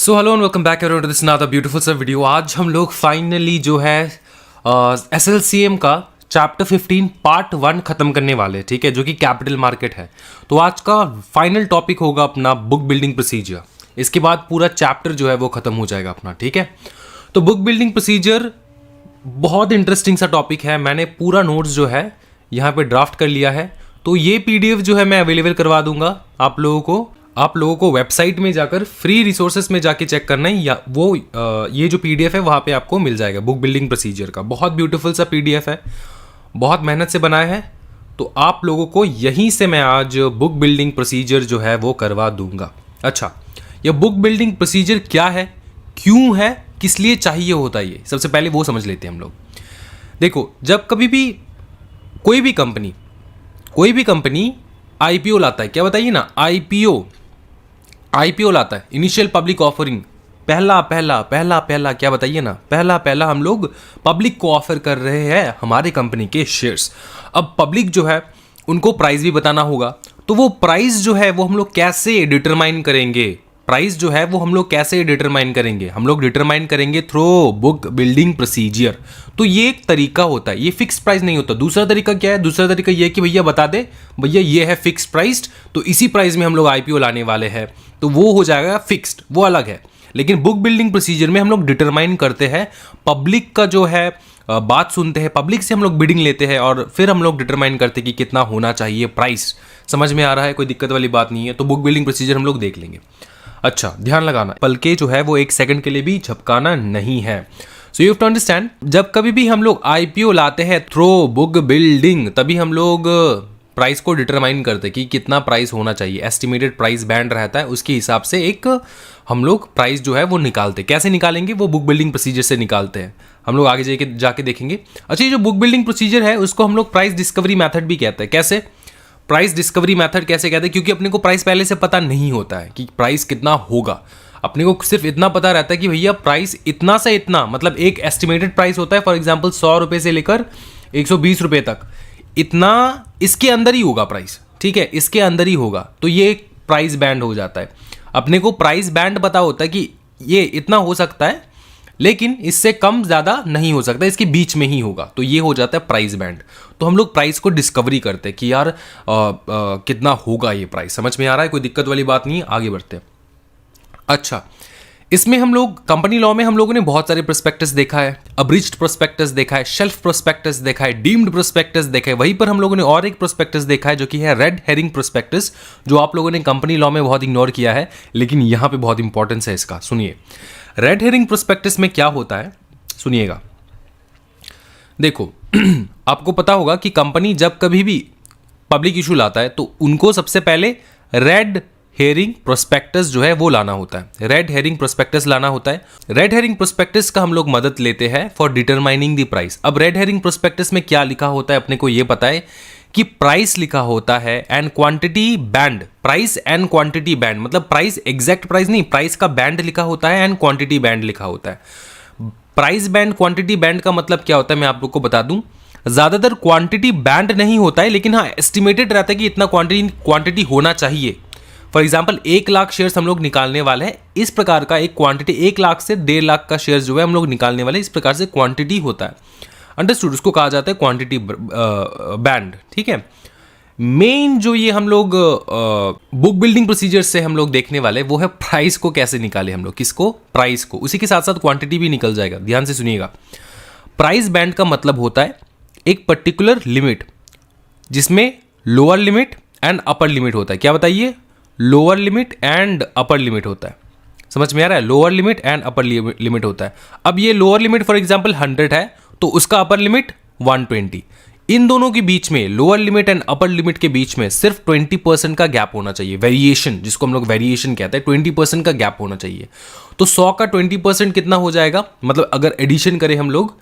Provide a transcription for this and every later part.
So hello and welcome back to this another beautiful सा video. आज हम लोग फाइनली जो है SLCM का चैप्टर 15 पार्ट 1 खत्म करने वाले हैं, ठीक है, जो कि कैपिटल मार्केट है। तो आज का फाइनल टॉपिक होगा अपना बुक बिल्डिंग प्रोसीजर। इसके बाद पूरा चैप्टर जो है वो खत्म हो जाएगा अपना, ठीक है। तो बुक बिल्डिंग प्रोसीजर बहुत इंटरेस्टिंग सा टॉपिक है। मैंने पूरा नोट्स जो है यहाँ पे ड्राफ्ट कर लिया है, तो ये PDF जो है मैं अवेलेबल करवा दूंगा आप लोगों को वेबसाइट में जाकर फ्री रिसोर्सेज में जाके चेक करना है, या वो ये जो PDF है वहाँ पे आपको मिल जाएगा बुक बिल्डिंग प्रोसीजर का। बहुत ब्यूटीफुल सा PDF है, बहुत मेहनत से बनाया है। तो आप लोगों को यहीं से मैं आज बुक बिल्डिंग प्रोसीजर जो है वो करवा दूंगा। अच्छा, ये बुक बिल्डिंग प्रोसीजर क्या है, क्यों है, किस लिए चाहिए होता है, ये सबसे पहले वो समझ लेते हैं हम लोग। देखो, जब कभी भी कोई भी कंपनी IPO लाता है, क्या बताइए ना, IPO लाता है, इनिशियल पब्लिक ऑफरिंग। पहला क्या बताइए ना, पहला हम लोग पब्लिक को ऑफर कर रहे हैं हमारे कंपनी के शेयर्स। अब पब्लिक जो है उनको प्राइस भी बताना होगा, तो वो प्राइस जो है वो हम लोग कैसे डिटरमाइन करेंगे, हम लोग डिटरमाइन करेंगे थ्रू बुक बिल्डिंग प्रोसीजर। तो ये एक तरीका होता है, ये फिक्स प्राइस नहीं होता। दूसरा तरीका क्या है, दूसरा तरीका ये है कि भैया बता दे, भैया ये है फिक्स प्राइस्ड, तो इसी प्राइस में हम लोग IPO लाने वाले हैं, तो वो हो जाएगा फिक्स्ड, वो अलग है। लेकिन बुक बिल्डिंग प्रोसीजर में हम लोग डिटरमाइन करते हैं, पब्लिक का जो है बात सुनते हैं, पब्लिक से हम लोग बिडिंग लेते हैं और फिर हम लोग डिटरमाइन करते हैं कि कितना होना चाहिए प्राइस। समझ में आ रहा है, कोई दिक्कत वाली बात नहीं है। तो बुक बिल्डिंग प्रोसीजर हम लोग देख लेंगे। अच्छा, ध्यान लगाना, पलके जो है वो 1 सेकंड के लिए भी झपकाना नहीं है। So you have to understand, जब कभी भी हम लोग IPO लाते हैं थ्रू बुक बिल्डिंग, तभी हम लोग प्राइस को डिटरमाइन करते हैं कि कितना प्राइस होना चाहिए। एस्टिमेटेड प्राइस बैंड रहता है, उसके हिसाब से एक हम लोग प्राइस जो है वो निकालते हैं। कैसे निकालेंगे, वो बुक बिल्डिंग प्रोसीजर से निकालते हैं, हम लोग आगे जाके देखेंगे। अच्छा, ये जो बुक बिल्डिंग प्रोसीजर है उसको हम लोग प्राइस डिस्कवरी मेथड भी कहते हैं। कैसे प्राइस डिस्कवरी मेथड कैसे कहते हैं, क्योंकि अपने को प्राइस पहले से पता नहीं होता है कि प्राइस कितना होगा। अपने को सिर्फ इतना पता रहता है कि भैया प्राइस इतना से इतना, मतलब एक एस्टिमेटेड प्राइस होता है, फॉर एग्जांपल 100 रुपये से लेकर 120 रुपये तक, इतना इसके अंदर ही होगा प्राइस, ठीक है, इसके अंदर ही होगा। तो ये प्राइस बैंड हो जाता है। अपने को प्राइस बैंड पता होता है कि ये इतना हो सकता है, लेकिन इससे कम ज़्यादा नहीं हो सकता, इसके बीच में ही होगा, तो ये हो जाता है प्राइस बैंड। तो हम लोग प्राइस को डिस्कवरी करते हैं कि यार कितना होगा ये प्राइस। समझ में आ रहा है, कोई दिक्कत वाली बात नहीं है, आगे बढ़ते हैं। अच्छा, इसमें हम लोग कंपनी लॉ में हम लोगों ने बहुत सारे प्रोस्पेक्टस देखा है, अब्रिज्ड प्रोस्पेक्टस देखा है, शेल्फ प्रोस्पेक्टस देखा है, डीम्ड प्रोस्पेक्टस देखा है। वहीं पर हम लोगों ने और एक प्रोस्पेक्टस देखा है जो कि है रेड हेरिंग प्रोस्पेक्टस, जो आप लोगों ने कंपनी लॉ में बहुत इग्नोर किया है, लेकिन यहाँ पे बहुत इंपॉर्टेंस है इसका। सुनिए, रेड हेरिंग प्रोस्पेक्टस में क्या होता है, सुनिएगा। देखो आपको पता होगा कि कंपनी जब कभी भी पब्लिक इशू लाता है तो उनको सबसे पहले रेड हेरिंग प्रोस्पेक्टस जो है वो लाना होता है, रेड हेरिंग प्रोस्पेक्टस लाना होता है। रेड हेरिंग प्रोस्पेक्टस का हम लोग मदद लेते हैं फॉर डिटरमाइनिंग द प्राइस। अब रेड हेरिंग प्रोस्पेक्टस में क्या लिखा होता है, अपने को ये पता है कि प्राइस लिखा होता है and quantity band, price and quantity band, मतलब प्राइस एग्जैक्ट प्राइस नहीं, प्राइस का बैंड लिखा होता है एंड क्वांटिटी बैंड लिखा होता है। प्राइस बैंड क्वांटिटी बैंड का मतलब क्या होता है मैं आप लोग को बता दूं, ज्यादातर क्वांटिटी बैंड नहीं होता है, लेकिन हाँ एस्टिमेटेड रहता है कि इतना क्वांटिटी होना चाहिए। फॉर एग्जाम्पल 1 लाख शेयर्स हम लोग निकालने वाले हैं, इस प्रकार का एक क्वांटिटी, 1 लाख से 1.5 लाख का शेयर्स जो है हम लोग निकालने वाले, इस प्रकार से क्वांटिटी होता है। अंडरस्टूड, उसको कहा जाता है क्वांटिटी बैंड, ठीक है। मेन जो ये हम लोग बुक बिल्डिंग प्रोसीजर से हम लोग देखने वाले वो है प्राइस को कैसे निकाले हम लोग, किसको, प्राइस को, उसी के साथ साथ क्वांटिटी भी निकल जाएगा। ध्यान से सुनिएगा, प्राइस बैंड का मतलब होता है एक पर्टिकुलर लिमिट जिसमें lower limit and upper limit होता है। क्या बताइए, lower limit and upper limit होता है। समझ में आ रहा है, lower limit and upper limit होता है। अब ये लोअर लिमिट फॉर एग्जांपल 100 है, तो उसका अपर लिमिट 120। इन दोनों के बीच में, lower limit and upper limit के बीच में सिर्फ 20% का गैप होना चाहिए, वेरिएशन, जिसको हम लोग वेरिएशन कहते हैं, 20% का गैप होना चाहिए। तो 100 का 20% कितना हो जाएगा, मतलब अगर एडिशन करें हम लोग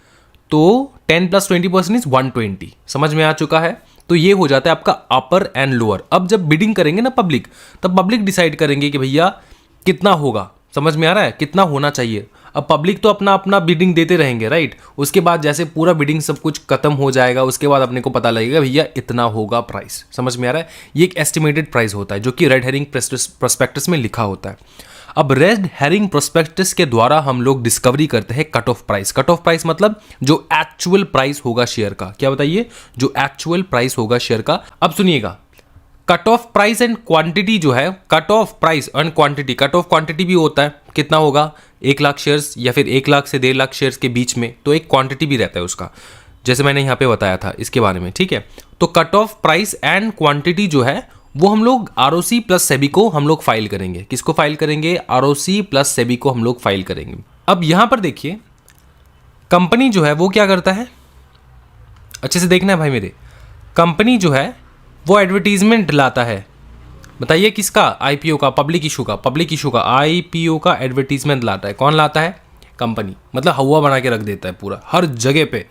तो 10 + 20% इज 120। समझ में आ चुका है, तो ये हो जाता है आपका अपर एंड लोअर। अब जब बिडिंग करेंगे ना पब्लिक, तब पब्लिक डिसाइड करेंगे कि भैया कितना होगा। समझ में आ रहा है, कितना होना चाहिए। अब पब्लिक तो अपना अपना बिडिंग देते रहेंगे, राइट। उसके बाद जैसे पूरा बिडिंग सब कुछ खत्म हो जाएगा, उसके बाद अपने को पता लगेगा भैया इतना होगा प्राइस। समझ में आ रहा है, ये एक एस्टिमेटेड प्राइस होता है जो कि रेड हेरिंग प्रोस्पेक्टस में लिखा होता है। अब रेड हेरिंग प्रोस्पेक्टस के द्वारा हम लोग डिस्कवरी करते हैं cut off price. Cut off price मतलब जो एक्चुअल प्राइस होगा शेयर का। क्या बताइए? जो एक्चुअल प्राइस होगा शेयर का। अब सुनिएगा, cut off price and quantity जो है, cut off price and quantity, cut off quantity भी होता है, कितना होगा 1 लाख शेयर्स या फिर 1 लाख से 1.5 लाख शेयर्स के बीच में, तो एक क्वांटिटी भी रहता है उसका, जैसे मैंने यहाँ पे बताया था इसके बारे में, ठीक है। तो cut off price and quantity जो है वो हम लोग आरओसी प्लस सेबी को हम लोग फाइल करेंगे। किसको फाइल करेंगे? आरओसी प्लस सेबी को हम लोग फाइल करेंगे। अब यहां पर देखिए, कंपनी जो है वो क्या करता है, अच्छे से देखना है भाई मेरे। कंपनी जो है वो एडवर्टीजमेंट लाता है, बताइए किसका? आईपीओ का, पब्लिक इशू का, पब्लिक इशू का आईपीओ का एडवर्टीजमेंट लाता है। कौन लाता है? कंपनी। मतलब हवा बना के रख देता है पूरा, हर जगह पे,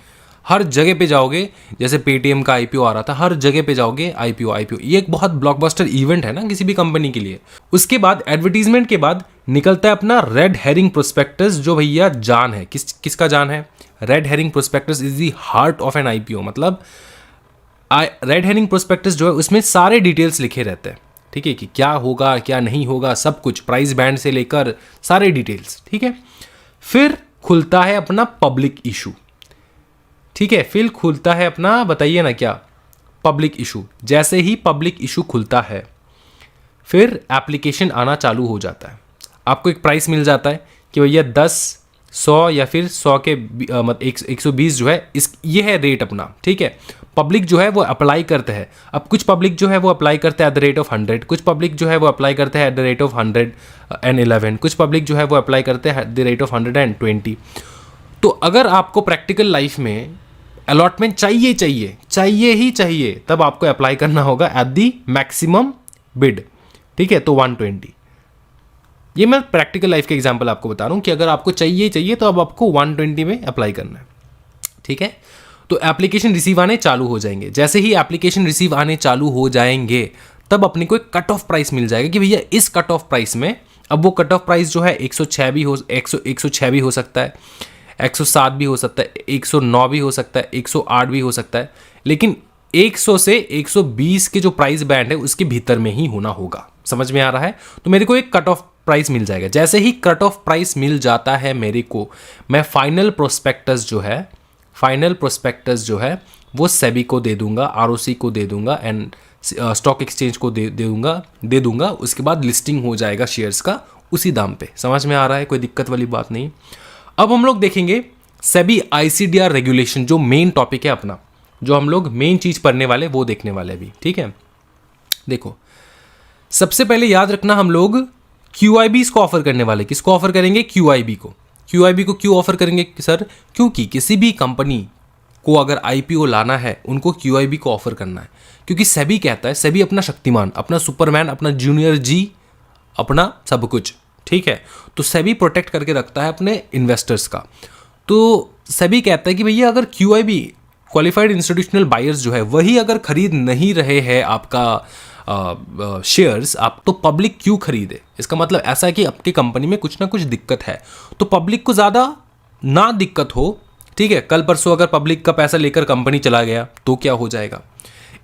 हर जगह पे जाओगे, जैसे पेटीएम का आईपीओ आ रहा था, हर जगह पे जाओगे आईपीओ आईपीओ। ये एक बहुत ब्लॉकबस्टर इवेंट है ना किसी भी कंपनी के लिए। उसके बाद एडवर्टीजमेंट के बाद निकलता है अपना रेड हेरिंग प्रोस्पेक्टस, जो भैया जान है। किसका जान है? Red herring prospectus is the heart of N IPO. मतलब रेड हेरिंग प्रोस्पेक्टस जो है उसमें सारे डिटेल्स लिखे रहते हैं, ठीक है, कि क्या होगा क्या नहीं होगा, सब कुछ, प्राइस बैंड से लेकर सारे डिटेल्स, ठीक है। फिर खुलता है अपना पब्लिक इशू, ठीक है। फिर खुलता है अपना, बताइए ना क्या? Public issue. जैसे ही पब्लिक इशू खुलता है फिर एप्लीकेशन आना चालू हो जाता है। आपको एक प्राइस मिल जाता है कि भैया 10, 100 या फिर 100 के 120 जो है ये है रेट अपना, ठीक है। पब्लिक जो है वो अप्लाई करते हैं। अब कुछ पब्लिक जो है वो अप्लाई करते हैं एट द रेट ऑफ 100, कुछ पब्लिक जो है वो अप्लाई करते हैं एट द रेट ऑफ 111, कुछ पब्लिक जो है वो अप्लाई करते हैं एट द रेट ऑफ 120। तो अगर आपको प्रैक्टिकल लाइफ में अलॉटमेंट चाहिए ही चाहिए, तब आपको अप्लाई करना होगा एट दी मैक्सिमम बिड, ठीक है। तो 120। ये मैं प्रैक्टिकल लाइफ के एग्जांपल आपको बता रहा हूँ कि अगर आपको चाहिए तो अब आपको 120 में अप्लाई करना है, ठीक है। तो एप्लीकेशन रिसीव आने चालू हो जाएंगे। जैसे ही एप्लीकेशन रिसीव आने चालू हो जाएंगे तब अपने को एक कट ऑफ प्राइस मिल जाएगा कि भैया इस कट ऑफ प्राइस में, अब वो कट ऑफ प्राइस जो है 106 भी हो 106 भी हो सकता है, 107 भी हो सकता है, 109 भी हो सकता है, 108 भी हो सकता है, लेकिन 100 से 120 के जो प्राइस बैंड है उसके भीतर में ही होना होगा। समझ में आ रहा है? तो मेरे को एक कट ऑफ प्राइस मिल जाएगा। जैसे ही कट ऑफ प्राइस मिल जाता है मेरे को, मैं फाइनल प्रोस्पेक्टस जो है वो सेबी को दे दूंगा, आरओसी को दे दूंगा एंड स्टॉक एक्सचेंज को दे दूंगा। उसके बाद लिस्टिंग हो जाएगा शेयर्स का उसी दाम पे। समझ में आ रहा है? कोई दिक्कत वाली बात नहीं। अब हम लोग देखेंगे सेबी आईसीडीआर रेगुलेशन, जो मेन टॉपिक है अपना, जो हम लोग मेन चीज पढ़ने वाले वो देखने वाले भी, ठीक है। देखो, सबसे पहले याद रखना, हम लोग QIBs को ऑफर करने वाले। किसको ऑफर करेंगे? QIB को। QIB को क्यों ऑफर करेंगे सर? क्योंकि किसी भी कंपनी को अगर IPO लाना है उनको QIB को ऑफर करना है, क्योंकि सेबी कहता है, सेबी अपना शक्तिमान, अपना सुपरमैन, अपना जूनियर जी, अपना सब कुछ, ठीक है। तो सेबी प्रोटेक्ट करके रखता है अपने इन्वेस्टर्स का। तो सेबी कहता है कि भैया अगर QIB, क्वालिफाइड इंस्टीट्यूशनल बायर्स जो है वही अगर खरीद नहीं रहे हैं आपका शेयर्स, आप तो पब्लिक क्यों खरीदे? इसका मतलब ऐसा है कि आपकी कंपनी में कुछ ना कुछ दिक्कत है। तो पब्लिक को ज़्यादा ना दिक्कत हो, ठीक है। कल परसों अगर पब्लिक का पैसा लेकर कंपनी चला गया तो क्या हो जाएगा?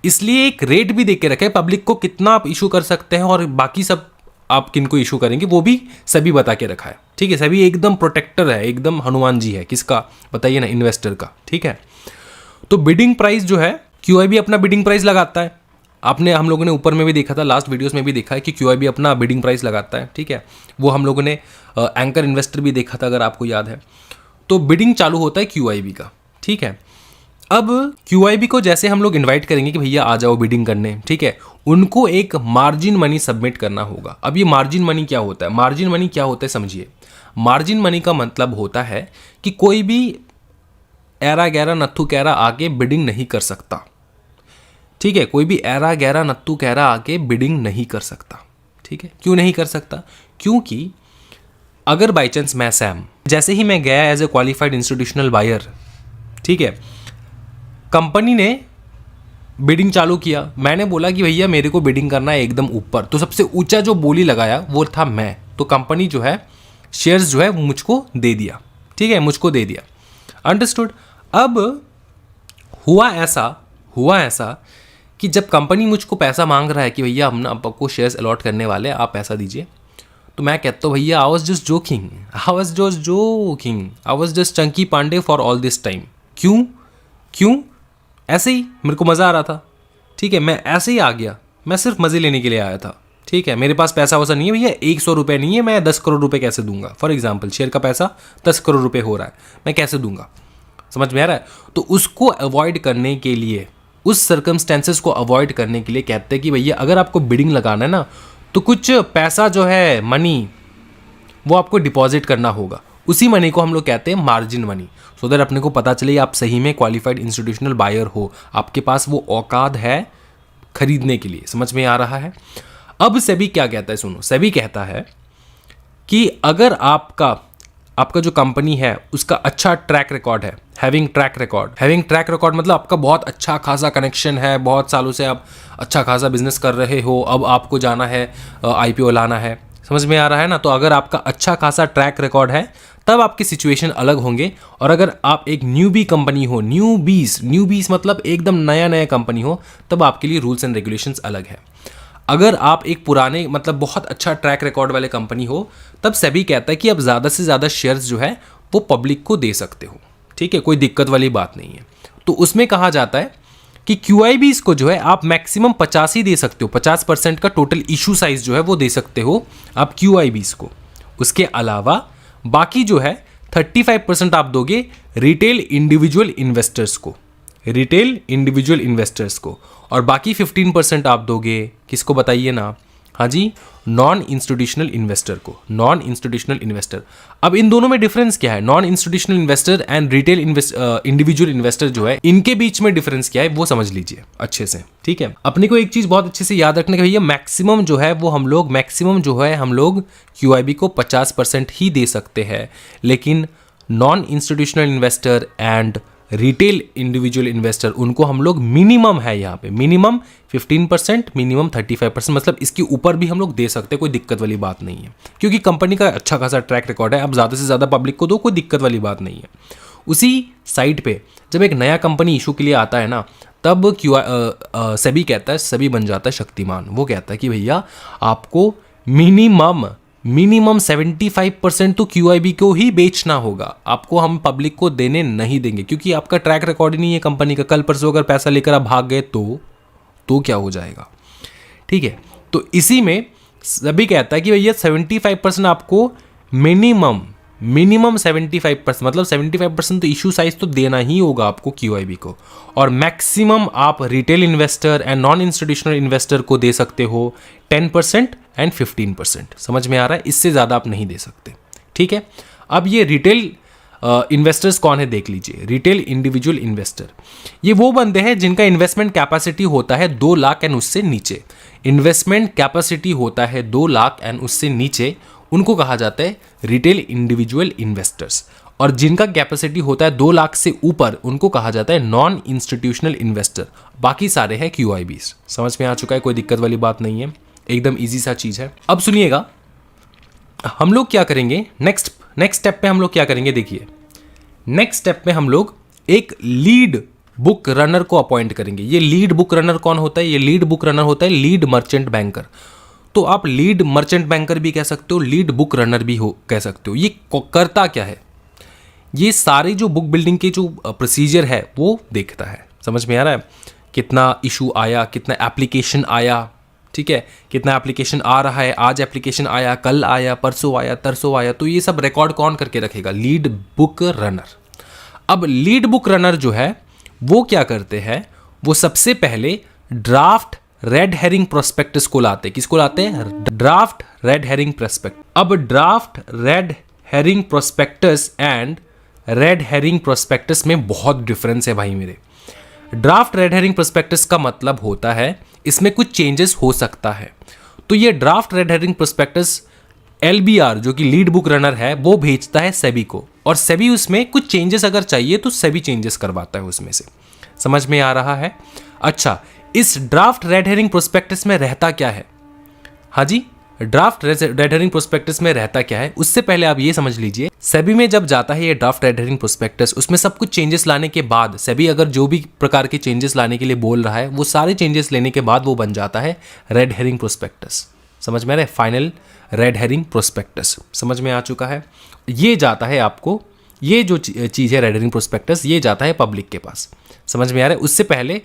इसलिए एक रेट भी दे के रखे पब्लिक को, कितना आप इशू कर सकते हैं और बाकी सब आप किनको इशू करेंगे वो भी सभी बता के रखा है, ठीक है। सभी एकदम प्रोटेक्टर है, एकदम हनुमान जी है। किसका? बताइए ना, इन्वेस्टर का, ठीक है। तो बिडिंग प्राइस जो है, QIB अपना बिडिंग प्राइस लगाता है। आपने, हम लोगों ने ऊपर में भी देखा था, लास्ट वीडियोस में भी देखा है कि QIB अपना बिडिंग प्राइस लगाता है, ठीक है। वो हम लोगों ने एंकर इन्वेस्टर भी देखा था, अगर आपको याद है। तो बिडिंग चालू होता है QIB का, ठीक है। अब QIB को जैसे हम लोग इनवाइट करेंगे कि भैया आ जाओ बिडिंग करने, ठीक है, उनको एक मार्जिन मनी सबमिट करना होगा। अब ये मार्जिन मनी क्या होता है? मार्जिन मनी क्या होता है समझिए। मार्जिन मनी का मतलब होता है कि कोई भी ऐरा गैरा नत्थू कैरा आके बिडिंग नहीं कर सकता, ठीक है। कोई भी ऐरा गैरा नत्थू कैरा आके बिडिंग नहीं कर सकता, ठीक है। क्यों नहीं कर सकता? क्योंकि अगर बाई चांस मैं सैम, जैसे ही मैं गया as a qualified institutional buyer, ठीक है, कंपनी ने बिडिंग चालू किया, मैंने बोला कि भैया मेरे को बिडिंग करना है एकदम ऊपर, तो सबसे ऊंचा जो बोली लगाया वो था मैं। तो कंपनी जो है शेयर्स जो है मुझको दे दिया, ठीक है, मुझको दे दिया। अंडरस्टूड? अब हुआ ऐसा कि जब कंपनी मुझको पैसा मांग रहा है कि भैया हम ना आपको शेयर्स अलॉट करने वाले हैं, आप पैसा दीजिए, तो मैं कहता हूँ भैया I was just joking, I was just Chunky Pandey for all this time. क्यों? ऐसे ही मेरे को मज़ा आ रहा था, ठीक है, मैं ऐसे ही आ गया, मैं सिर्फ मज़े लेने के लिए आया था, ठीक है, मेरे पास पैसा वैसा नहीं है भैया, 100 रुपये नहीं है, मैं 10 करोड़ रुपए कैसे दूंगा। फॉर एग्जाम्पल शेयर का पैसा 10 करोड़ रुपए हो रहा है, मैं कैसे दूंगा, समझ में आ रहा है। तो उसको अवॉइड करने के लिए, उस सर्कमस्टेंसेस को अवॉइड करने के लिए कहते हैं कि भैया अगर आपको बिडिंग लगाना है ना, तो कुछ पैसा जो है मनी वो आपको डिपॉजिट करना होगा। उसी मनी को हम लोग कहते हैं मार्जिन मनी, सो दैट अपने को पता चले आप सही में क्वालिफाइड इंस्टीट्यूशनल बायर हो, आपके पास वो औकात है खरीदने के लिए। समझ में आ रहा है। अब सेबी क्या कहता है, सुनो, सेबी कहता है कि अगर आपका जो कंपनी है उसका अच्छा ट्रैक रिकॉर्ड है, हैविंग ट्रैक रिकॉर्ड मतलब आपका बहुत अच्छा खासा कनेक्शन है, बहुत सालों से आप अच्छा खासा बिजनेस कर रहे हो, अब आपको जाना है IPO लाना है, समझ में आ रहा है ना। तो अगर आपका अच्छा खासा ट्रैक रिकॉर्ड है तब आपकी सिचुएशन अलग होंगे। और अगर आप एक न्यूबी कंपनी हो, न्यूबीस मतलब एकदम नया कंपनी हो, तब आपके लिए रूल्स एंड रेगुलेशंस अलग है। अगर आप एक पुराने मतलब बहुत अच्छा ट्रैक रिकॉर्ड वाले कंपनी हो, तब सेबी कहता है कि आप ज़्यादा से ज़्यादा शेयर्स जो है वो पब्लिक को दे सकते हो, ठीक है, कोई दिक्कत वाली बात नहीं है। तो उसमें कहा जाता है कि QIBs को जो है आप मैक्सिमम 50 ही दे सकते हो, 50% का टोटल इशू साइज जो है वो दे सकते हो आप QIBs को। उसके अलावा बाकी जो है 35% आप दोगे रिटेल इंडिविजुअल इन्वेस्टर्स को, और बाकी 15% आप दोगे किसको, बताइए ना, हाँ जी, नॉन इंस्टीट्यूशनल इन्वेस्टर। अब इन दोनों में डिफरेंस क्या है, non institutional investor and retail individual investor जो है, इनके बीच में डिफरेंस क्या है वो समझ लीजिए अच्छे से, ठीक है। अपने को एक चीज बहुत अच्छे से याद रखने का भैया, मैक्सिमम जो है हम लोग QIB को 50% ही दे सकते हैं, लेकिन non institutional investor and retail individual investor उनको हम लोग मिनिमम है यहाँ पे, मिनिमम 15%, मिनिमम 35%, मतलब इसके ऊपर भी हम लोग दे सकते हैं, कोई दिक्कत वाली बात नहीं है, क्योंकि कंपनी का अच्छा खासा ट्रैक रिकॉर्ड है। अब ज़्यादा से ज़्यादा पब्लिक को दो, कोई दिक्कत वाली बात नहीं है। उसी साइड पे जब एक नया कंपनी इशू के लिए आता है ना, तब सेबी कहता है, सेबी बन जाता है शक्तिमान। वो कहता है कि भैया आपको मिनिमम 75% तो QIB को ही बेचना होगा, आपको हम पब्लिक को देने नहीं देंगे, क्योंकि आपका ट्रैक रिकॉर्ड ही नहीं है कंपनी का। कल परसों अगर पैसा लेकर आप भाग गए तो क्या हो जाएगा, ठीक है। तो इसी में सभी कहता है कि भैया 75% आपको मिनिमम 75%, मतलब 75% तो इशू साइज तो देना ही होगा आपको QIB को, और मैक्सिमम आप retail investor and non institutional investor को दे सकते हो 10% एंड 15%। समझ में आ रहा है, इससे ज़्यादा आप नहीं दे सकते, ठीक है। अब ये रिटेल इन्वेस्टर्स कौन है देख लीजिए। रिटेल इंडिविजुअल इन्वेस्टर ये वो बंदे हैं जिनका इन्वेस्टमेंट कैपेसिटी होता है 2 लाख एंड उससे नीचे। इन्वेस्टमेंट कैपेसिटी होता है 2 लाख एंड उससे नीचे, उनको कहा जाता है रिटेल इंडिविजुअल इन्वेस्टर्स। और जिनका कैपेसिटी होता है 2 लाख से ऊपर, उनको कहा जाता है नॉन इंस्टीट्यूशनल इन्वेस्टर। बाकी सारे हैं QIBs। समझ में आ चुका है, कोई दिक्कत वाली बात नहीं है, एकदम इजी सा चीज़ है। अब सुनिएगा हम लोग क्या करेंगे, नेक्स्ट स्टेप पे हम लोग क्या करेंगे, देखिए नेक्स्ट स्टेप में हम लोग एक लीड बुक रनर को अपॉइंट करेंगे। ये लीड बुक रनर कौन होता है, ये लीड बुक रनर होता है लीड मर्चेंट बैंकर। तो आप लीड मर्चेंट बैंकर भी कह सकते हो, लीड बुक रनर भी कह सकते हो। ये करता क्या है, ये सारे जो बुक बिल्डिंग के जो प्रोसीजर है वो देखता है। समझ में आ रहा है, कितना इशू आया, कितना एप्लीकेशन आया, ठीक है, कितना एप्लीकेशन आ रहा है, आज एप्लीकेशन आया, कल आया, परसों आया, तरसों आया, तो ये सब रिकॉर्ड कौन करके रखेगा, लीड बुक रनर। अब लीड बुक रनर जो है वो क्या करते हैं, वो सबसे पहले ड्राफ्ट रेड हेरिंग प्रोस्पेक्टस को लाते हैं। किसको लाते हैं, ड्राफ्ट रेड हेरिंग प्रोस्पेक्ट। अब draft red herring prospectus and red herring prospectus में बहुत डिफरेंस है भाई मेरे। ड्राफ्ट रेड हेरिंग प्रोस्पेक्टस का मतलब होता है इसमें कुछ चेंजेस हो सकता है, तो ये draft red herring prospectus LBR जो कि लीड बुक रनर है वो भेजता है सेबी को, और सेबी उसमें कुछ चेंजेस अगर चाहिए तो सेबी चेंजेस करवाता है उसमें से। समझ में आ रहा है। अच्छा, इस ड्राफ्ट रेड हेरिंग प्रोस्पेक्टस में रहता क्या है, हाँ जी, ड्राफ्ट रेड हेरिंग प्रोस्पेक्टस में रहता क्या है, उससे पहले आप ये समझ लीजिए, सेबी में जब जाता है ये ड्राफ्ट रेड हेरिंग प्रोस्पेक्टस, उसमें सब कुछ चेंजेस लाने के बाद, सेबी अगर जो भी प्रकार के चेंजेस लाने के लिए बोल रहा है वो सारे चेंजेस लेने के बाद वो बन जाता है रेड हेरिंग प्रोस्पेक्टस। समझ में आ रहा है, फाइनल रेड हेरिंग प्रोस्पेक्टस। समझ में आ चुका है। ये जाता है आपको, ये जो चीज़ है रेड हेरिंग प्रोस्पेक्टस, ये जाता है पब्लिक के पास। समझ में आ रहा है। उससे पहले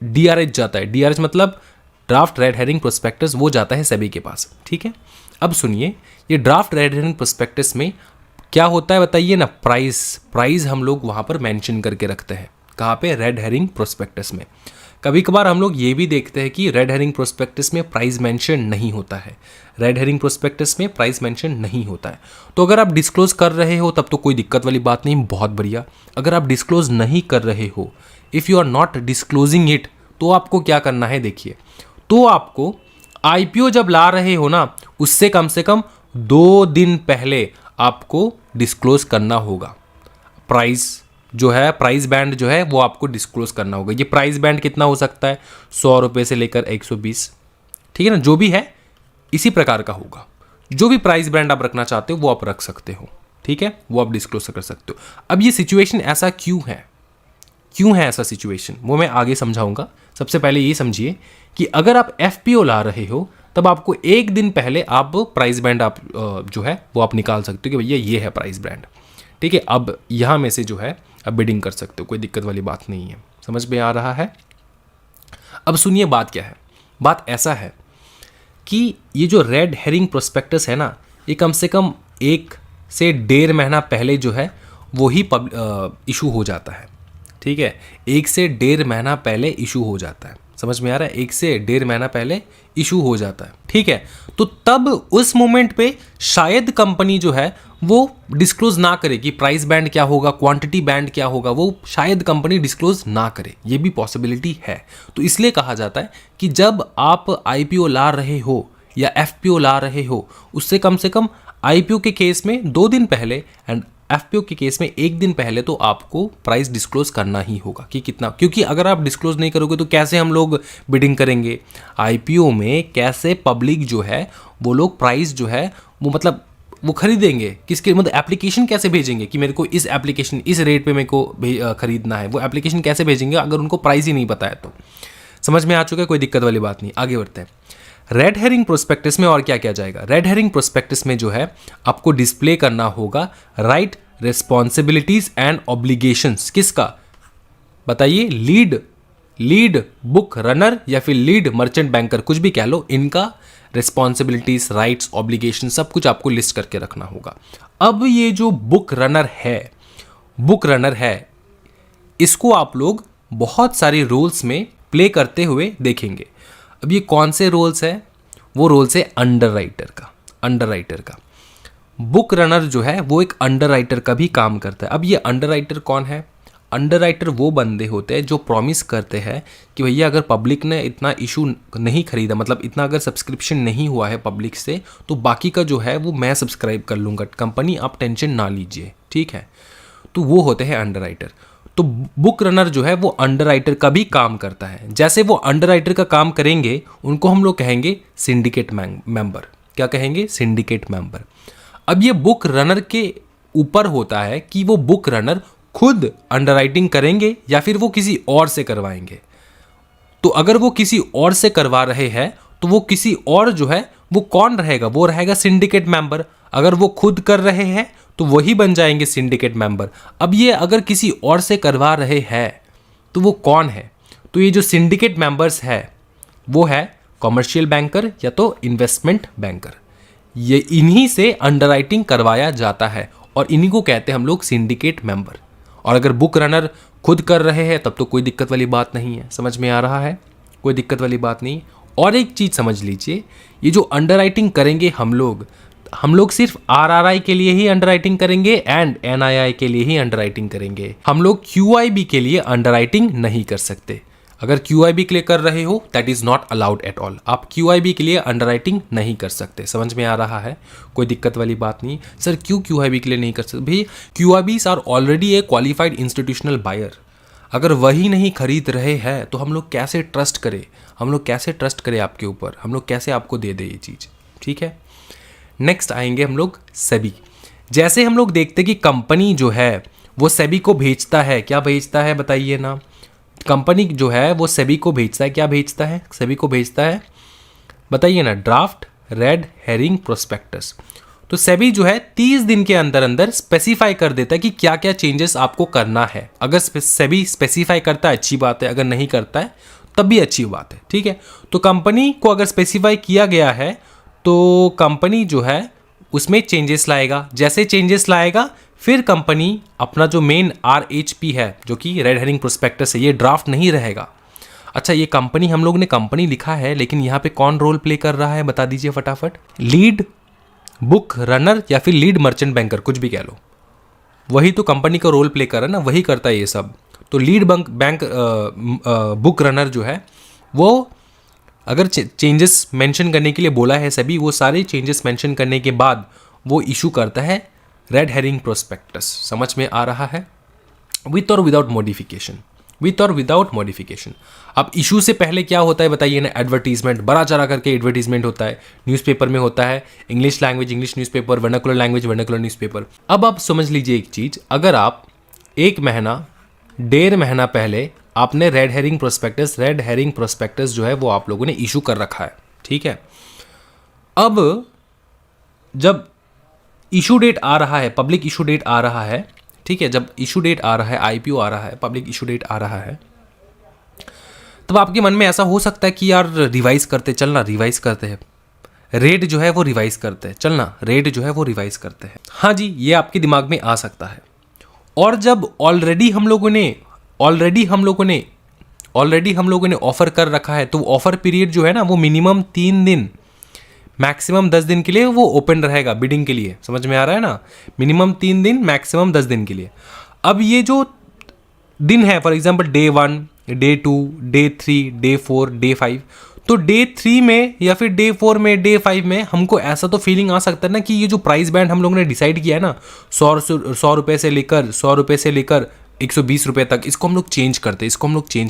DRH जाता है, DRH मतलब ड्राफ्ट रेड हेरिंग प्रोस्पेक्टस, वो जाता है सेबी के पास। ठीक है, अब सुनिए, ये ड्राफ्ट रेड हेरिंग प्रोस्पेक्टस में क्या होता है बताइए ना, प्राइस हम लोग वहाँ पर मेंशन करके रखते हैं। कहाँ पे? रेड हेरिंग प्रोस्पेक्टस में। कभी कभार हम लोग ये भी देखते हैं कि रेड हेरिंग प्रोस्पेक्टस में प्राइस मेंशन नहीं होता है, रेड हेरिंग प्रोस्पेक्टस में प्राइस मेंशन नहीं होता है। तो अगर आप डिस्क्लोज कर रहे हो तब तो कोई दिक्कत वाली बात नहीं, बहुत बढ़िया। अगर आप डिस्क्लोज नहीं कर रहे हो, if you are not disclosing it, तो आपको क्या करना है देखिए, तो आपको IPO जब ला रहे हो ना, उससे कम से कम 2 दिन पहले आपको डिस्क्लोज करना होगा। प्राइस जो है, प्राइस बैंड जो है वो आपको डिस्क्लोज करना होगा। ये प्राइस बैंड कितना हो सकता है? 100 रुपये से लेकर 120, ठीक है ना, जो भी है इसी प्रकार का होगा। जो भी प्राइस बैंड आप रखना चाहते हो वो आप रख सकते हो, ठीक है, वो आप डिस्क्लोज कर सकते हो। अब ये सिचुएशन ऐसा क्यों है ऐसा सिचुएशन, वो मैं आगे समझाऊंगा। सबसे पहले ये समझिए कि अगर आप FPO ला रहे हो तब आपको 1 दिन पहले आप प्राइस बैंड आप जो है वो आप निकाल सकते हो कि भैया ये है प्राइस बैंड, ठीक है। अब यहाँ में से जो है अब बिडिंग कर सकते हो, कोई दिक्कत वाली बात नहीं है। समझ में आ रहा है। अब सुनिए बात क्या है। बात ऐसा है कि ये जो रेड हेरिंग प्रोस्पेक्टस है ना, ये कम से कम 1 से 1.5 महीना पहले जो है वो ही इशू हो जाता है, ठीक है। 1 से 1.5 महीना पहले इशू हो जाता है। समझ में आ रहा है? 1 से 1.5 महीना पहले इशू हो जाता है, ठीक है। तो तब उस मोमेंट पे शायद कंपनी जो है वो डिस्क्लोज ना करे कि प्राइस बैंड क्या होगा, क्वांटिटी बैंड क्या होगा, वो शायद कंपनी डिस्क्लोज ना करे, ये भी पॉसिबिलिटी है। तो इसलिए कहा जाता है कि जब आप IPO ला रहे हो या FPO ला रहे हो, उससे कम से कम IPO के केस में 2 दिन पहले एंड FPO के केस में 1 दिन पहले तो आपको प्राइस डिस्क्लोज करना ही होगा कि कितना, क्योंकि अगर आप डिस्क्लोज नहीं करोगे तो कैसे हम लोग बिडिंग करेंगे IPO में, कैसे पब्लिक जो है वो लोग प्राइस जो है वो मतलब वो खरीदेंगे किसके, मतलब एप्लीकेशन कैसे भेजेंगे कि मेरे को इस एप्लीकेशन इस रेट पे मेरे को खरीदना है, वो एप्लीकेशन कैसे भेजेंगे अगर उनको प्राइस ही नहीं पता है तो। समझ में आ चुका है, कोई दिक्कत वाली बात नहीं। आगे बढ़ते हैं। रेड हेरिंग प्रोस्पेक्टस में और क्या क्या जाएगा? रेड हेरिंग प्रोस्पेक्टस में जो है आपको डिस्प्ले करना होगा राइट रिस्पॉन्सिबिलिटीज एंड ऑब्लिगेशंस। किसका बताइए? लीड बुक रनर या फिर लीड मर्चेंट बैंकर, कुछ भी कह लो, इनका रिस्पॉन्सिबिलिटीज, राइट्स, ऑब्लिगेशन सब कुछ आपको लिस्ट करके रखना होगा। अब ये जो बुक रनर है इसको आप लोग बहुत सारे रोल्स में प्ले करते हुए देखेंगे। अब ये कौन से रोल्स है? वो रोल्स है अंडरराइटर का। बुक रनर जो है वो एक अंडरराइटर का भी काम करता है। अब ये अंडरराइटर कौन है? अंडरराइटर वो बंदे होते हैं जो प्रॉमिस करते हैं कि भैया अगर पब्लिक ने इतना इशू नहीं खरीदा, मतलब इतना अगर सब्सक्रिप्शन नहीं हुआ है पब्लिक से, तो बाकी का जो है वो मैं सब्सक्राइब कर लूँगा, कंपनी आप टेंशन ना लीजिए, ठीक है। तो वो होते हैं अंडरराइटर। तो बुक रनर जो है वो अंडरराइटर का भी काम करता है। जैसे वो अंडरराइटर का काम करेंगे उनको हम लोग कहेंगे सिंडिकेट मेंबर। क्या कहेंगे? Syndicate member. अब ये बुक रनर के ऊपर होता है कि वो बुक रनर खुद अंडरराइटिंग करेंगे या फिर वो किसी और से करवाएंगे। तो अगर वो किसी और से करवा रहे हैं तो वो किसी और जो है वो कौन रहेगा? वो रहेगा सिंडिकेट मेंबर। अगर वो खुद कर रहे हैं तो वही बन जाएंगे सिंडिकेट मेंबर। अब ये अगर किसी और से करवा रहे हैं तो वो कौन है? तो ये जो सिंडिकेट मेंबर्स है वो है कॉमर्शियल बैंकर या तो इन्वेस्टमेंट बैंकर। ये इन्हीं से अंडरराइटिंग करवाया जाता है और इन्हीं को कहते हैं हम लोग सिंडिकेट मेंबर। और अगर बुक रनर खुद कर रहे हैं तब तो कोई दिक्कत वाली बात नहीं है। समझ में आ रहा है? कोई दिक्कत वाली बात नहीं। और एक चीज़ समझ लीजिए, ये जो अंडरराइटिंग करेंगे हम लोग सिर्फ RRI के लिए ही अंडरराइटिंग करेंगे एंड NII के लिए ही अंडरराइटिंग करेंगे। हम लोग QIB के लिए अंडरराइटिंग नहीं कर सकते। अगर QIB के लिए कर रहे हो that is not allowed at all. आप QIB के लिए अंडरराइटिंग नहीं कर सकते। समझ में आ रहा है? कोई दिक्कत वाली बात नहीं। सर क्यों QIB के लिए नहीं कर सकते? भाई QIBs are already a qualified institutional buyer. अगर वही नहीं खरीद रहे हैं तो हम लोग कैसे ट्रस्ट करें? आपके ऊपर? हम लोग कैसे आपको दे ये चीज़? ठीक है। नेक्स्ट आएंगे हम लोग सेबी। जैसे हम लोग देखते कि कंपनी जो है वो सेबी को भेजता है। क्या भेजता है बताइए ना? कंपनी जो है वो सेबी को भेजता है। क्या भेजता है? सेबी को भेजता है बताइए ना, ड्राफ्ट रेड हेरिंग प्रोस्पेक्टस। तो सेबी जो है 30 दिन के अंदर अंदर स्पेसिफाई कर देता है कि क्या क्या चेंजेस आपको करना है। अगर सेबी स्पेसिफाई करता है अच्छी बात है, अगर नहीं करता है तब भी अच्छी बात है, ठीक है। तो कंपनी को अगर स्पेसिफाई किया गया है तो कंपनी जो है उसमें चेंजेस लाएगा। जैसे चेंजेस लाएगा फिर कंपनी अपना जो मेन RHP है, जो कि रेड हेरिंग प्रोस्पेक्टस है, ये ड्राफ्ट नहीं रहेगा। अच्छा, ये कंपनी, हम लोग ने कंपनी लिखा है, लेकिन यहाँ पे कौन रोल प्ले कर रहा है बता दीजिए फटाफट। लीड बुक रनर या फिर लीड मर्चेंट बैंकर, कुछ भी कह लो, वही तो कंपनी का रोल प्ले कर रहा है ना, वही करता है ये सब। तो लीड बैंक बुक रनर जो है वो अगर चेंजेस मेंशन करने के लिए बोला है सभी, वो सारे चेंजेस मेंशन करने के बाद वो इशू करता है रेड हेरिंग प्रोस्पेक्टस। समझ में आ रहा है? विथ और विदाउट मॉडिफिकेशन, विथ और विदाउट मॉडिफिकेशन। अब इशू से पहले क्या होता है बताइए ना, एडवर्टीजमेंट, बड़ा चढ़ा करके एडवर्टीजमेंट होता है, न्यूज़पेपर में होता है, English language English newspaper, vernacular language vernacular newspaper. अब आप समझ लीजिए एक चीज़, अगर आप 1 महीना 1.5 महीना पहले आपने रेड हेरिंग प्रोस्पेक्टस जो है वो आप लोगों ने इशू कर रखा है, ठीक है। अब जब इशू डेट आ रहा है, पब्लिक इशू डेट आ रहा है, ठीक है, जब इशू डेट आ रहा है, IPO आ रहा है, पब्लिक इशू डेट आ रहा है, तब आपके मन में ऐसा हो सकता है कि यार रिवाइज करते, चलना रिवाइज करते हैं, रेट जो है वो रिवाइज करते हैं, चलना रेट जो है वो रिवाइज करते हैं। हाँ जी, ये आपके दिमाग में आ सकता है। और जब ऑलरेडी हम लोगों ने ऑफर कर रखा है, तो ऑफर पीरियड जो है ना वो मिनिमम 3 दिन मैक्सिमम 10 दिन के लिए वो ओपन रहेगा बिडिंग के लिए। समझ में आ रहा है ना? मिनिमम 3 दिन मैक्सिमम 10 दिन के लिए। अब ये जो दिन है, for example day 1, day 2, day 3, day 4, day 5, तो डे 3 में या फिर डे 4 में, डे 5 में हमको ऐसा तो फीलिंग आ सकता है ना कि ये जो प्राइस बैंड हम लोगों ने डिसाइड किया है ना, 100 रुपये से लेकर 120 रुपये तक, इसको हम लोग चेंज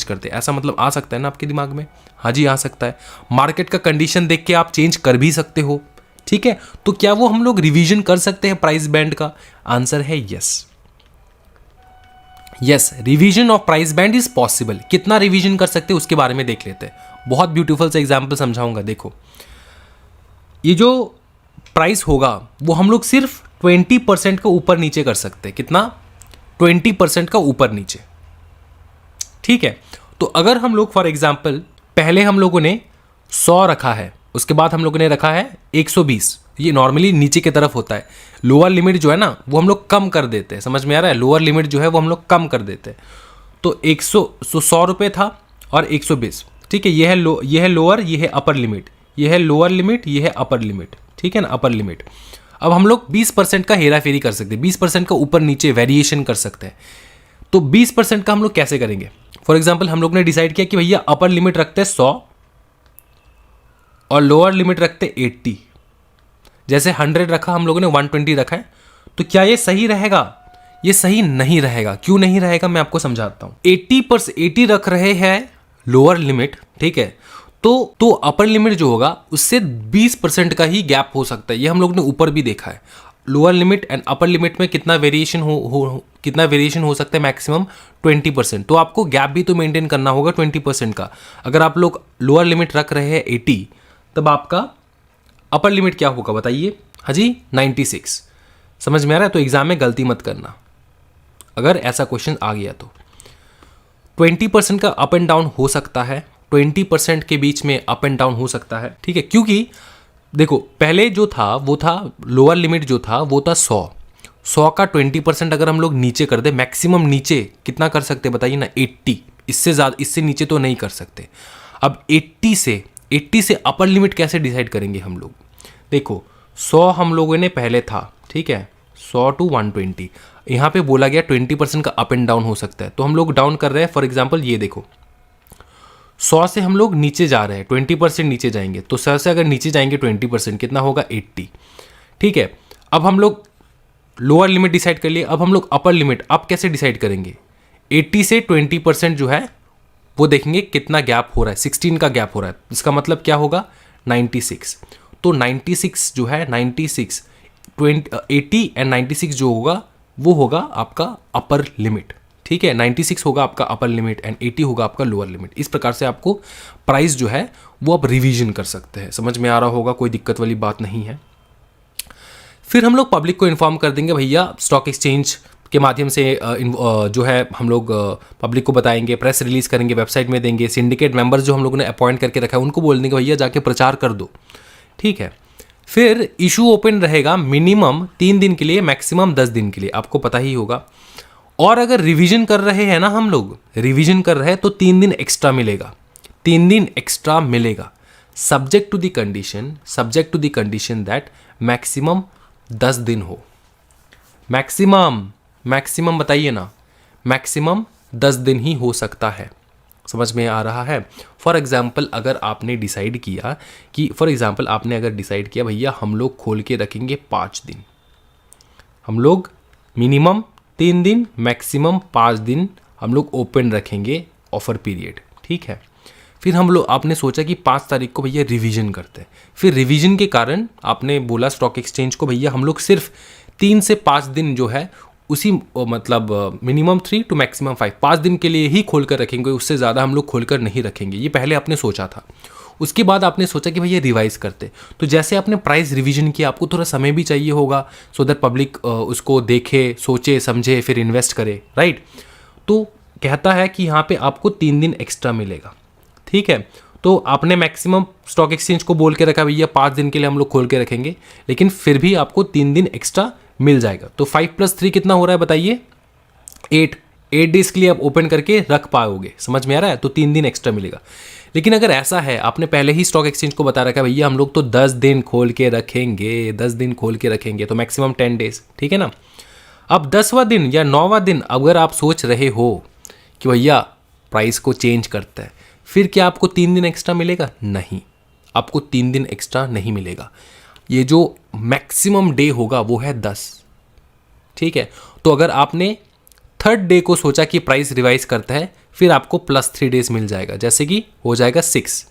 करते, ऐसा मतलब आ सकता है ना आपके दिमाग में? हाँ जी, आ सकता है। मार्केट का कंडीशन देख के आप चेंज कर भी सकते हो, ठीक है। तो क्या वो हम लोग रिवीजन कर सकते हैं प्राइस बैंड का? आंसर है yes, revision of price band is possible. कितना रिवीजन कर सकते हैं उसके बारे में देख लेते हैं। बहुत ब्यूटीफुल सा एग्जाम्पल समझाऊंगा। देखो, ये जो प्राइस होगा वो हम लोग सिर्फ 20% का ऊपर नीचे कर सकते हैं। कितना? 20% का ऊपर नीचे, ठीक है। तो अगर हम लोग फॉर एग्जाम्पल पहले हम लोगों ने 100 रखा है, उसके बाद हम लोगों ने रखा है 120, ये नॉर्मली नीचे की तरफ होता है। लोअर लिमिट जो है ना वो हम लोग कम कर देते हैं। समझ में आ रहा है? लोअर लिमिट जो है वो हम लोग कम कर देते हैं। तो 100 रुपये था और 120, ठीक है। ये है लोअर, ये है अपर लिमिट, ये है लोअर लिमिट, ये है अपर लिमिट, ठीक है ना, अपर लिमिट। अब हम लोग 20% का हेरा फेरी कर सकते हैं, 20% का ऊपर नीचे वेरिएशन कर सकते हैं। तो 20% का हम लोग कैसे करेंगे? फॉर एग्जाम्पल हम लोग ने डिसाइड किया कि भैया अपर लिमिट रखते हैं 100 और लोअर लिमिट रखते हैं 80। जैसे 100 रखा हम लोगों ने, 120 रखा है, तो क्या ये सही रहेगा? ये सही नहीं रहेगा। क्यों नहीं रहेगा मैं आपको समझाता हूं। 80 रख रहे हैं लोअर लिमिट, ठीक है, तो अपर लिमिट जो होगा उससे 20% का ही गैप हो सकता है। ये हम लोग ने ऊपर भी देखा है। Lower limit and upper limit में कितना वेरिएशन हो सकता है? मैक्सिमम 20%। तो आपको गैप भी तो मेंटेन करना होगा 20% का। अगर आप लोग लोअर लिमिट रख रहे हैं 80, तब आपका अपर लिमिट क्या होगा बताइए? हाँ जी, 96। समझ में आ रहा है? तो एग्जाम में गलती मत करना अगर ऐसा क्वेश्चन आ गया तो। 20% का अप एंड डाउन हो सकता है, 20% के बीच में अप एंड डाउन हो सकता है, ठीक है। क्योंकि देखो, पहले जो था वो था लोअर लिमिट जो था वो था 100 का 20% अगर हम लोग नीचे कर दे, मैक्सिमम नीचे कितना कर सकते बताइए ना? 80। इससे ज़्यादा, इससे नीचे तो नहीं कर सकते। अब 80 से अपर लिमिट कैसे डिसाइड करेंगे हम लोग? देखो, 100 हम लोगों ने पहले था, ठीक है, 100 to 120। यहाँ पे बोला गया 20% का अप एंड डाउन हो सकता है, तो हम लोग डाउन कर रहे हैं। फॉर एग्जाम्पल ये देखो, 100 से हम लोग नीचे जा रहे हैं, 20% नीचे जाएंगे। तो 100 से अगर नीचे जाएंगे 20%, कितना होगा? 80, ठीक है। अब हम लोग लोअर लिमिट डिसाइड कर लिए, अब हम लोग अपर लिमिट अब कैसे डिसाइड करेंगे? 80 से 20% जो है वो देखेंगे कितना गैप हो रहा है, 16 का गैप हो रहा है। इसका मतलब क्या होगा? 96। तो 96 जो है, 96, 80 एंड 96 जो होगा वो होगा आपका अपर लिमिट, ठीक है, 96 होगा आपका अपर लिमिट एंड 80 होगा आपका लोअर लिमिट। इस प्रकार से आपको प्राइस जो है वो आप रिवीजन कर सकते हैं। समझ में आ रहा होगा, कोई दिक्कत वाली बात नहीं है। फिर हम लोग पब्लिक को इन्फॉर्म कर देंगे भैया, स्टॉक एक्सचेंज के माध्यम से जो है हम लोग पब्लिक को बताएंगे, प्रेस रिलीज करेंगे, वेबसाइट में देंगे। सिंडिकेट मेंबर्स जो हम लोगों ने अपॉइंट करके रखा है उनको बोल देंगे भैया जाके प्रचार कर दो, ठीक है। फिर इशू ओपन रहेगा मिनिमम 3 दिन के लिए, मैक्सिमम 10 दिन के लिए, आपको पता ही होगा। और अगर रिवीजन कर रहे हैं ना हम लोग, रिवीजन कर रहे हैं तो 3 दिन एक्स्ट्रा मिलेगा, 3 दिन एक्स्ट्रा मिलेगा, subject to the condition that maximum 10 दिन हो। मैक्सिमम बताइए ना, मैक्सिमम 10 दिन ही हो सकता है। समझ में आ रहा है। फॉर एग्जाम्पल अगर आपने डिसाइड किया भैया हम लोग खोल के रखेंगे 5 दिन, हम लोग मिनिमम 3 दिन मैक्सिमम 5 दिन हम लोग ओपन रखेंगे ऑफर पीरियड, ठीक है। फिर आपने सोचा कि 5 तारीख को भैया रिवीजन करते हैं। फिर रिवीजन के कारण आपने बोला स्टॉक एक्सचेंज को भैया हम लोग सिर्फ 3 से 5 दिन जो है उसी मतलब मिनिमम 3 टू मैक्सिमम 5 दिन के लिए ही खोल कर रखेंगे, उससे ज़्यादा हम लोग खोल कर नहीं रखेंगे। ये पहले आपने सोचा था। उसके बाद आपने सोचा कि भैया रिवाइज करते, तो जैसे आपने प्राइस रिवीजन किया आपको थोड़ा समय भी चाहिए होगा सो दैट पब्लिक उसको देखे, सोचे, समझे, फिर इन्वेस्ट करे, राइट। तो कहता है कि यहाँ पे आपको 3 दिन एक्स्ट्रा मिलेगा, ठीक है। तो आपने मैक्सिमम स्टॉक एक्सचेंज को बोल के रखा भैया 5 दिन के लिए हम लोग खोल के रखेंगे, लेकिन फिर भी आपको 3 दिन एक्स्ट्रा मिल जाएगा। तो 5 + 3 कितना हो रहा है बताइए, 8 डेज के लिए आप ओपन करके रख पाओगे। समझ में आ रहा है, तो 3 दिन एक्स्ट्रा मिलेगा। लेकिन अगर ऐसा है आपने पहले ही स्टॉक एक्सचेंज को बता रखा है भैया हम लोग तो 10 दिन खोल के रखेंगे, 10 दिन खोल के रखेंगे, तो मैक्सिमम 10 डेज, ठीक है ना। अब 10वां दिन या 9वां दिन अगर आप सोच रहे हो कि भैया प्राइस को चेंज करता है, फिर क्या आपको 3 दिन एक्स्ट्रा मिलेगा? नहीं, आपको 3 दिन एक्स्ट्रा नहीं मिलेगा। ये जो मैक्सिमम डे होगा वो है 10, ठीक है। तो अगर आपने 3rd डे को सोचा कि प्राइस रिवाइज करता है, फिर आपको +3 डेज मिल जाएगा, जैसे कि हो जाएगा 6।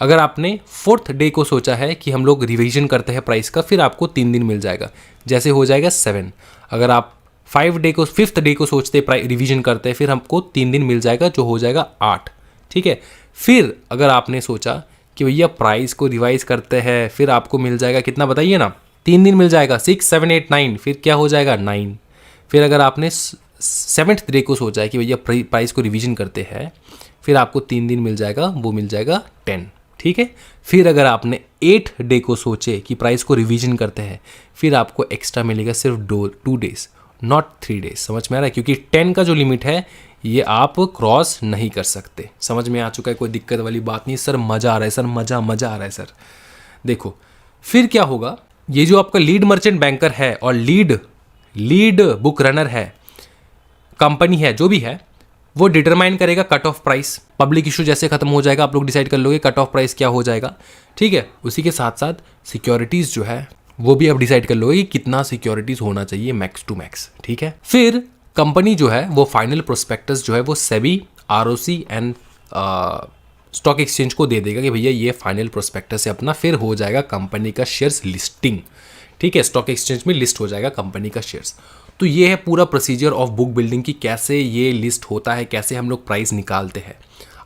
अगर आपने 4th डे को सोचा है कि हम लोग रिवीजन करते हैं प्राइस का, फिर आपको 3 दिन मिल जाएगा, जैसे हो जाएगा 7। अगर आप 5th डे को सोचते रिवीजन करते हैं, फिर हमको 3 दिन मिल जाएगा, जो हो जाएगा 8, ठीक है। फिर अगर आपने सोचा कि भैया प्राइस को रिवाइज करते हैं, फिर आपको मिल जाएगा कितना बताइए ना, 3 दिन मिल जाएगा, 6, 7, 8, 9, फिर क्या हो जाएगा 9। फिर अगर आपने 7th डे को सोचा है कि भैया प्राइस को रिवीजन करते हैं, फिर आपको 3 दिन मिल जाएगा, वो मिल जाएगा 10, ठीक है। फिर अगर आपने 8th डे को सोचे कि प्राइस को रिवीजन करते हैं, फिर आपको एक्स्ट्रा मिलेगा सिर्फ 2 डेज, नॉट 3 डेज। समझ में आ रहा है, क्योंकि 10 का जो लिमिट है ये आप क्रॉस नहीं कर सकते। समझ में आ चुका है, कोई दिक्कत वाली बात नहीं। सर मज़ा आ रहा है, सर मज़ा आ रहा है सर। देखो फिर क्या होगा, ये जो आपका लीड मर्चेंट बैंकर है और लीड बुक रनर है, कंपनी है, जो भी है, वो डिटरमाइन करेगा cut off price. Public issue जैसे खत्म हो जाएगा आप लोग डिसाइड कर लोगे कट ऑफ प्राइस क्या हो जाएगा, ठीक है। उसी के साथ साथ सिक्योरिटीज़ जो है वो भी आप डिसाइड कर लोगे कि कितना सिक्योरिटीज़ होना चाहिए मैक्स टू मैक्स, ठीक है। फिर कंपनी जो है वो फाइनल प्रोस्पेक्टस जो है वो SEBI, ROC and stock exchange को दे देगा कि भैया ये फाइनल प्रोस्पेक्टस है अपना, फिर हो जाएगा कंपनी का शेयर्स लिस्टिंग, ठीक है। स्टॉक एक्सचेंज में लिस्ट हो जाएगा कंपनी का शेयर्स। तो ये है पूरा प्रोसीजर ऑफ बुक बिल्डिंग की, कैसे ये लिस्ट होता है, कैसे हम लोग प्राइस निकालते हैं।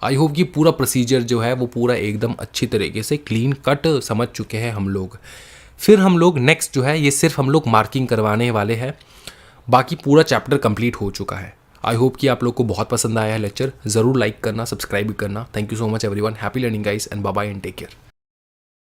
आई होप कि पूरा प्रोसीजर जो है वो पूरा एकदम अच्छी तरीके से क्लीन कट समझ चुके हैं हम लोग। फिर हम लोग नेक्स्ट जो है ये सिर्फ हम लोग मार्किंग करवाने वाले हैं, बाकी पूरा चैप्टर कंप्लीट हो चुका है। आई होप कि आप लोग को बहुत पसंद आया है लेक्चर। ज़रूर लाइक करना, सब्सक्राइब भी करना। Thank you so much everyone. Happy learning guys and bye bye and take care.